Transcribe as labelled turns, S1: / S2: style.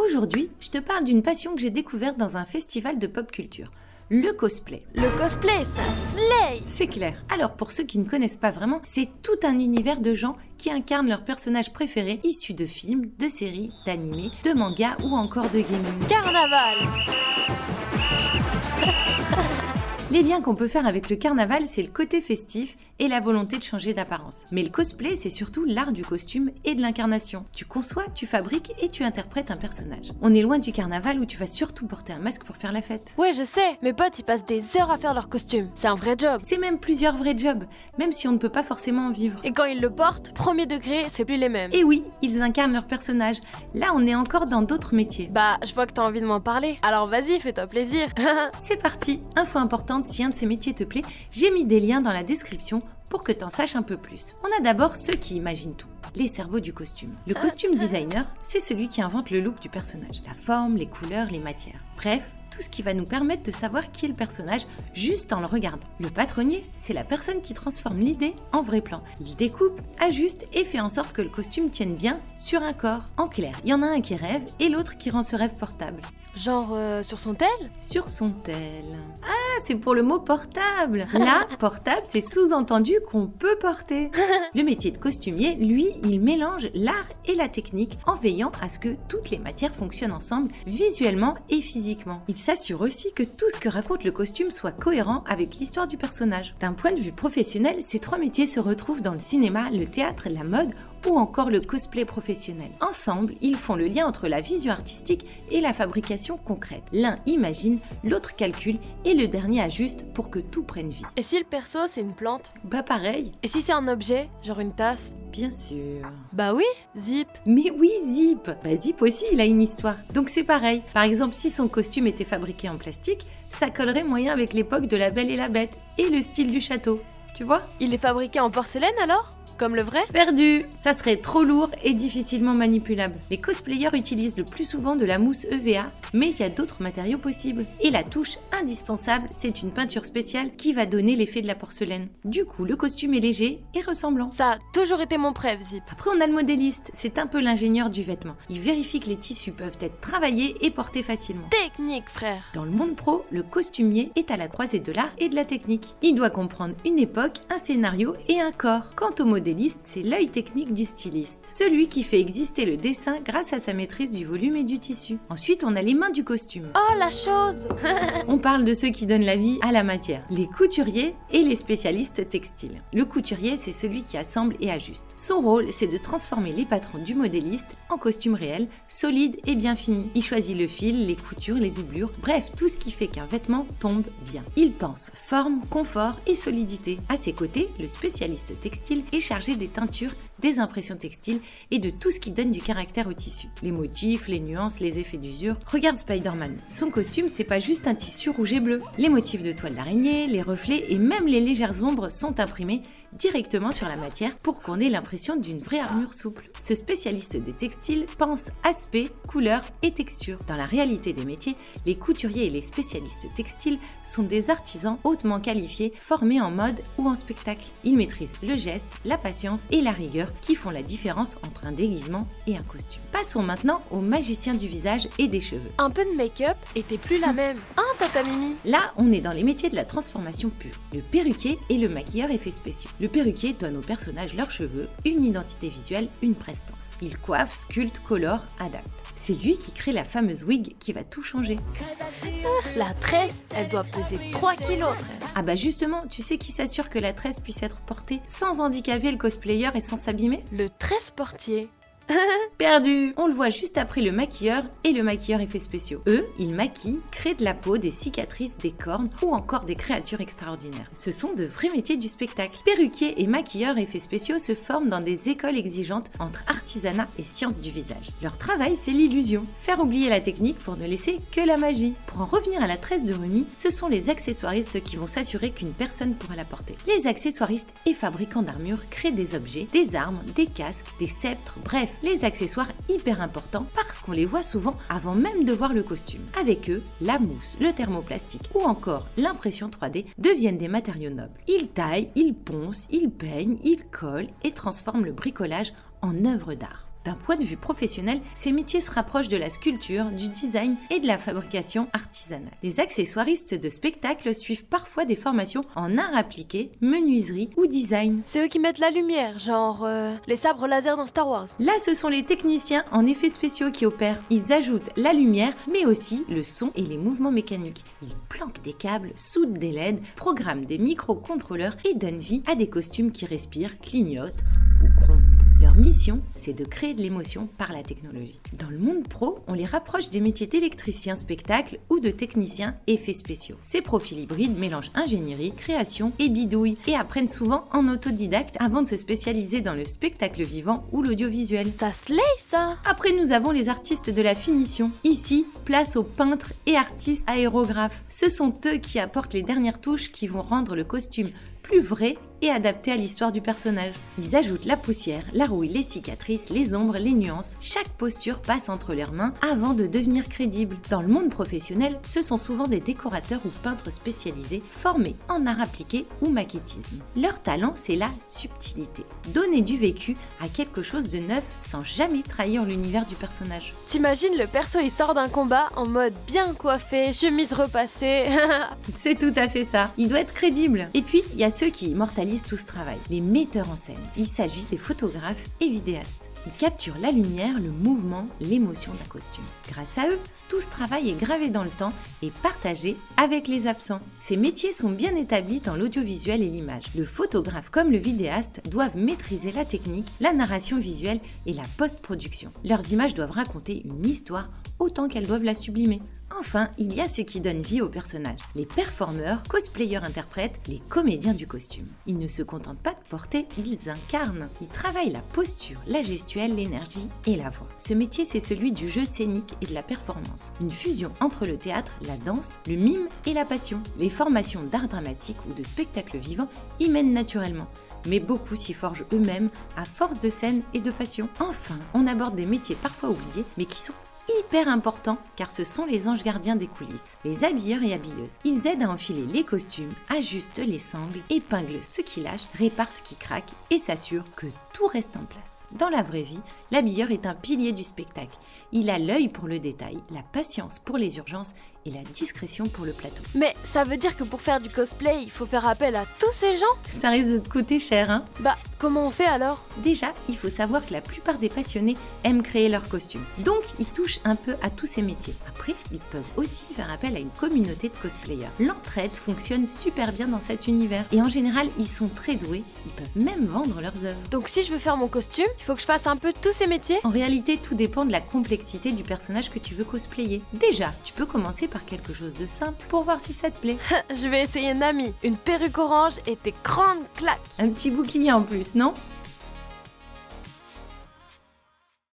S1: Aujourd'hui, je te parle d'une passion que j'ai découverte dans un festival de pop culture. Le cosplay.
S2: Le cosplay, ça slay!
S1: C'est clair. Alors pour ceux qui ne connaissent pas vraiment, c'est tout un univers de gens qui incarnent leurs personnages préférés issus de films, de séries, d'animés, de mangas ou encore de gaming.
S2: Carnaval!
S1: Les liens qu'on peut faire avec le carnaval, c'est le côté festif et la volonté de changer d'apparence. Mais le cosplay, c'est surtout l'art du costume et de l'incarnation. Tu conçois, tu fabriques et tu interprètes un personnage. On est loin du carnaval où tu vas surtout porter un masque pour faire la fête.
S2: Ouais, je sais, mes potes, ils passent des heures à faire leur costume. C'est un vrai job.
S1: C'est même plusieurs vrais jobs, même si on ne peut pas forcément en vivre.
S2: Et quand ils le portent, premier degré, c'est plus les mêmes.
S1: Et oui, ils incarnent leur personnage. Là, on est encore dans d'autres métiers.
S2: Bah, je vois que t'as envie de m'en parler. Alors vas-y, fais-toi plaisir.
S1: C'est parti. Info importante, si un de ces métiers te plaît, j'ai mis des liens dans la description pour que t'en saches un peu plus. On a d'abord ceux qui imaginent tout, les cerveaux du costume. Le costume designer, c'est celui qui invente le look du personnage, la forme, les couleurs, les matières. Bref, tout ce qui va nous permettre de savoir qui est le personnage juste en le regardant. Le patronnier, c'est la personne qui transforme l'idée en vrai plan. Il découpe, ajuste et fait en sorte que le costume tienne bien sur un corps. En clair, il y en a un qui rêve et l'autre qui rend ce rêve portable.
S2: Genre sur son tel?
S1: Sur son tel. Ah, c'est pour le mot portable. Là, portable, c'est sous-entendu qu'on peut porter. Le métier de costumier, lui, il mélange l'art et la technique en veillant à ce que toutes les matières fonctionnent ensemble visuellement et physiquement. Il s'assure aussi que tout ce que raconte le costume soit cohérent avec l'histoire du personnage. D'un point de vue professionnel, ces trois métiers se retrouvent dans le cinéma, le théâtre, la mode ou encore le cosplay professionnel. Ensemble, ils font le lien entre la vision artistique et la fabrication concrète. L'un imagine, l'autre calcule et le dernier ajuste pour que tout prenne vie.
S2: Et si le perso, c'est une plante?
S1: Bah pareil.
S2: Et si c'est un objet, genre une tasse?
S1: Bien sûr.
S2: Bah oui, Zip.
S1: Mais oui, Zip. Bah Zip aussi, il a une histoire. Donc c'est pareil. Par exemple, si son costume était fabriqué en plastique, ça collerait moyen avec l'époque de La Belle et la Bête et le style du château. Tu vois?
S2: Il est fabriqué en porcelaine alors? Comme le vrai?
S1: Perdu! Ça serait trop lourd et difficilement manipulable. Les cosplayers utilisent le plus souvent de la mousse EVA, mais il y a d'autres matériaux possibles. Et la touche indispensable, c'est une peinture spéciale qui va donner l'effet de la porcelaine. Du coup, le costume est léger et ressemblant.
S2: Ça a toujours été mon préf, Zip.
S1: Après, on a le modéliste, c'est un peu l'ingénieur du vêtement. Il vérifie que les tissus peuvent être travaillés et portés facilement.
S2: Technique, frère.
S1: Dans le monde pro, le costumier est à la croisée de l'art et de la technique. Il doit comprendre une époque, un scénario et un corps. Quant au modéliste, c'est l'œil technique du styliste, celui qui fait exister le dessin grâce à sa maîtrise du volume et du tissu. Ensuite, on a les mains du costume.
S2: Oh, la chose.
S1: On parle de ceux qui donnent la vie à la matière, les couturiers et les spécialistes textiles. Le couturier, c'est celui qui assemble et ajuste. Son rôle, c'est de transformer les patrons du modéliste en costumes réels, solides et bien finis. Il choisit le fil, les coutures, les doublures, bref, tout ce qui fait qu'un vêtement tombe bien. Il pense forme, confort et solidité. À ses côtés, le spécialiste textile est chargé des teintures, des impressions textiles et de tout ce qui donne du caractère au tissu. Les motifs, les nuances, les effets d'usure. Regarde Spider-Man. Son costume, c'est pas juste un tissu rouge et bleu. Les motifs de toile d'araignée, les reflets et même les légères ombres sont imprimés directement sur la matière pour qu'on ait l'impression d'une vraie armure souple. Ce spécialiste des textiles pense aspect, couleur et texture. Dans la réalité des métiers, les couturiers et les spécialistes textiles sont des artisans hautement qualifiés, formés en mode ou en spectacle. Ils maîtrisent le geste, la patience et la rigueur qui font la différence entre un déguisement et un costume. Passons maintenant aux magiciens du visage et des cheveux.
S2: Un peu de make-up et t'es plus la même. Hein, Tata Mimi?
S1: Là, on est dans les métiers de la transformation pure. Le perruquier et le maquilleur effets spéciaux. Le perruquier donne aux personnages leurs cheveux, une identité visuelle, une prestance. Il coiffe, sculpte, colore, adapte. C'est lui qui crée la fameuse wig qui va tout changer.
S2: La tresse, elle doit peser 3 kilos, frère.
S1: Ah bah justement, tu sais qui s'assure que la tresse puisse être portée sans handicaper le cosplayer et sans s'abîmer?
S2: Le tresse-portier.
S1: Perdu! On le voit juste après le maquilleur et le maquilleur effets spéciaux. Eux, ils maquillent, créent de la peau, des cicatrices, des cornes ou encore des créatures extraordinaires. Ce sont de vrais métiers du spectacle. Perruquiers et maquilleurs effets spéciaux se forment dans des écoles exigeantes entre artisanat et sciences du visage. Leur travail, c'est l'illusion. Faire oublier la technique pour ne laisser que la magie. Pour en revenir à la tresse de Rumi, ce sont les accessoiristes qui vont s'assurer qu'une personne pourra la porter. Les accessoiristes et fabricants d'armures créent des objets, des armes, des casques, des sceptres, bref, les accessoires hyper importants parce qu'on les voit souvent avant même de voir le costume. Avec eux, la mousse, le thermoplastique ou encore l'impression 3D deviennent des matériaux nobles. Ils taillent, ils poncent, ils peignent, ils collent et transforment le bricolage en œuvre d'art. D'un point de vue professionnel, ces métiers se rapprochent de la sculpture, du design et de la fabrication artisanale. Les accessoiristes de spectacle suivent parfois des formations en art appliqué, menuiserie ou design.
S2: C'est eux qui mettent la lumière, genre les sabres laser dans Star Wars.
S1: Là, ce sont les techniciens en effets spéciaux qui opèrent. Ils ajoutent la lumière, mais aussi le son et les mouvements mécaniques. Ils planquent des câbles, soudent des LED, programment des microcontrôleurs et donnent vie à des costumes qui respirent, clignotent ou grondent. Leur mission, c'est de créer de l'émotion par la technologie. Dans le monde pro, on les rapproche des métiers d'électricien spectacle ou de technicien effets spéciaux. Ces profils hybrides mélangent ingénierie, création et bidouille et apprennent souvent en autodidacte avant de se spécialiser dans le spectacle vivant ou l'audiovisuel.
S2: Ça se laye, ça.
S1: Après, nous avons les artistes de la finition. Ici, place aux peintres et artistes aérographes. Ce sont eux qui apportent les dernières touches qui vont rendre le costume plus vrai et adapté à l'histoire du personnage. Ils ajoutent la poussière, la rouille, les cicatrices, les ombres, les nuances. Chaque posture passe entre leurs mains avant de devenir crédible. Dans le monde professionnel, ce sont souvent des décorateurs ou peintres spécialisés formés en art appliqué ou maquettisme. Leur talent, c'est la subtilité. Donner du vécu à quelque chose de neuf sans jamais trahir l'univers du personnage.
S2: T'imagines le perso, il sort d'un combat en mode bien coiffé, chemise repassée.
S1: C'est tout à fait ça. Il doit être crédible. Et puis, il y a ceux qui immortalisent tout ce travail, les metteurs en scène. Il s'agit des photographes et vidéastes. Ils capturent la lumière, le mouvement, l'émotion d'un costume. Grâce à eux, tout ce travail est gravé dans le temps et partagé avec les absents. Ces métiers sont bien établis dans l'audiovisuel et l'image. Le photographe comme le vidéaste doivent maîtriser la technique, la narration visuelle et la post-production. Leurs images doivent raconter une histoire autant qu'elles doivent la sublimer. Enfin, il y a ceux qui donnent vie aux personnages, les performeurs, cosplayers-interprètes, les comédiens du costume. Ils ne se contentent pas de porter, ils incarnent. Ils travaillent la posture, la gestuelle, l'énergie et la voix. Ce métier, c'est celui du jeu scénique et de la performance. Une fusion entre le théâtre, la danse, le mime et la passion. Les formations d'art dramatique ou de spectacle vivant y mènent naturellement. Mais beaucoup s'y forgent eux-mêmes à force de scène et de passion. Enfin, on aborde des métiers parfois oubliés, mais qui sont hyper important car ce sont les anges gardiens des coulisses, les habilleurs et habilleuses. Ils aident à enfiler les costumes, ajustent les sangles, épinglent ce qui lâche, réparent ce qui craque et s'assurent que tout reste en place. Dans la vraie vie, l'habilleur est un pilier du spectacle. Il a l'œil pour le détail, la patience pour les urgences et la discrétion pour le plateau.
S2: Mais ça veut dire que pour faire du cosplay, il faut faire appel à tous ces gens?
S1: Ça risque de te coûter cher, hein?
S2: Bah, comment on fait alors?
S1: Déjà, il faut savoir que la plupart des passionnés aiment créer leurs costumes. Donc, ils touchent un peu à tous ces métiers. Après, ils peuvent aussi faire appel à une communauté de cosplayers. L'entraide fonctionne super bien dans cet univers. Et en général, ils sont très doués. Ils peuvent même vendre leurs œuvres.
S2: Donc si je veux faire mon costume, il faut que je fasse un peu tous ces métiers?
S1: En réalité, tout dépend de la complexité du personnage que tu veux cosplayer. Déjà, tu peux commencer par quelque chose de simple pour voir si ça te plaît.
S2: Je vais essayer Nami, une perruque orange et tes grandes claques.
S1: Un petit bouclier en plus, non?